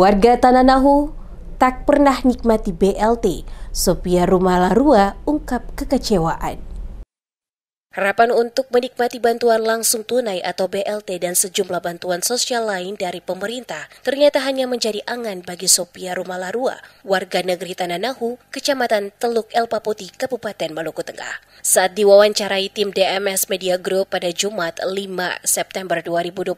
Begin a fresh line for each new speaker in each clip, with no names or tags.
Warga Tananahu tak pernah nikmati BLT, Sophia Rumalarua ungkap kekecewaan. Harapan untuk menikmati bantuan langsung tunai atau BLT dan sejumlah bantuan sosial lain dari pemerintah ternyata hanya menjadi angan bagi Sophia Rumalarua, warga negeri Tananahu, Kecamatan Teluk Elpa Putih, Kabupaten Maluku Tengah. Saat diwawancarai tim DMS Media Group pada Jumat 5 September 2025,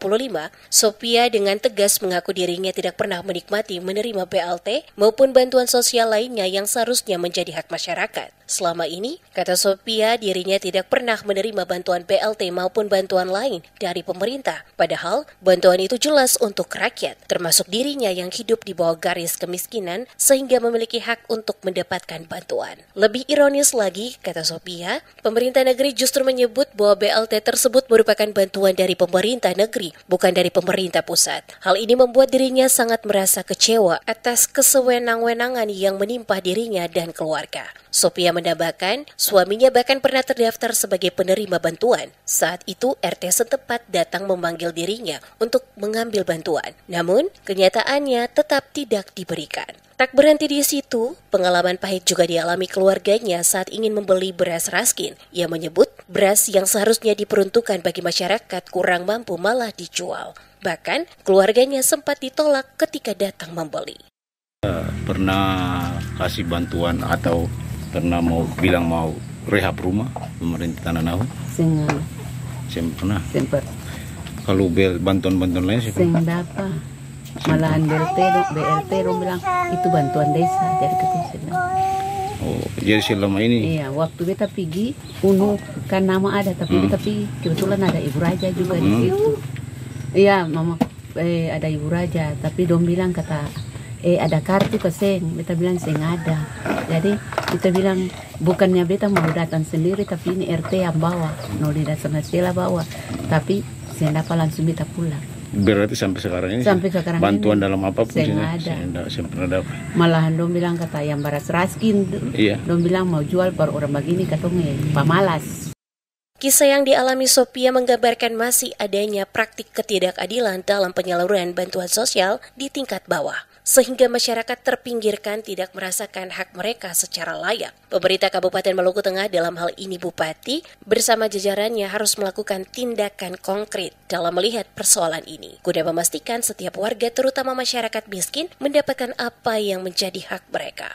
Sophia dengan tegas mengaku dirinya tidak pernah menikmati menerima BLT maupun bantuan sosial lainnya yang seharusnya menjadi hak masyarakat. Selama ini, kata Sophia, dirinya tidak pernah menerima bantuan BLT maupun bantuan lain dari pemerintah. Padahal, bantuan itu jelas untuk rakyat, termasuk dirinya yang hidup di bawah garis kemiskinan sehingga memiliki hak untuk mendapatkan bantuan. Lebih ironis lagi, kata Sophia, pemerintah negeri justru menyebut bahwa BLT tersebut merupakan bantuan dari pemerintah negeri, bukan dari pemerintah pusat. Hal ini membuat dirinya sangat merasa kecewa atas kesewenang-wenangan yang menimpa dirinya dan keluarga. Sophia menambahkan, suaminya bahkan pernah terdaftar sebagai penerima bantuan. Saat itu, RT setempat datang memanggil dirinya untuk mengambil bantuan. Namun, kenyataannya tetap tidak diberikan. Tak berhenti di situ, pengalaman pahit juga dialami keluarganya saat ingin membeli beras raskin. Ia menyebut beras yang seharusnya diperuntukkan bagi masyarakat kurang mampu malah dijual. Bahkan, keluarganya sempat ditolak ketika datang membeli.
Pernah kasih bantuan atau pernah mau bilang mau rehab rumah pemerintah Tananahu? Sempat. Kalau bantuan-bantuan lain sih?
Dapat. Malahan BLT dong bilang itu bantuan desa dari kepolisian.
Oh, jadi selama ini?
Iya, waktu beta pergi, kan nama ada tapi beta pergi kebetulan ada Ibu Raja juga di situ. Iya, mama ada Ibu Raja, tapi dong bilang kata ada kartu ke Seng, beta bilang Seng ada. Jadi kita bilang bukannya beta mau datang sendiri tapi ini RT yang bawa, Noli dan Stella bawa. Tapi Seng dapat langsung beta pulang.
Berarti sampai sekarang ini bantuan dalam apapun
Seng ada.
Saya pernah dapat.
Malahan dong bilang kata yang baras raskin,
iya.
Dong bilang mau jual per orang begini katongnya pamalas.
Kisah yang dialami Sophia menggambarkan masih adanya praktik ketidakadilan dalam penyaluran bantuan sosial di tingkat bawah, sehingga masyarakat terpinggirkan tidak merasakan hak mereka secara layak. Pemerintah Kabupaten Maluku Tengah dalam hal ini Bupati bersama jajarannya harus melakukan tindakan konkret dalam melihat persoalan ini, guna memastikan setiap warga terutama masyarakat miskin mendapatkan apa yang menjadi hak mereka.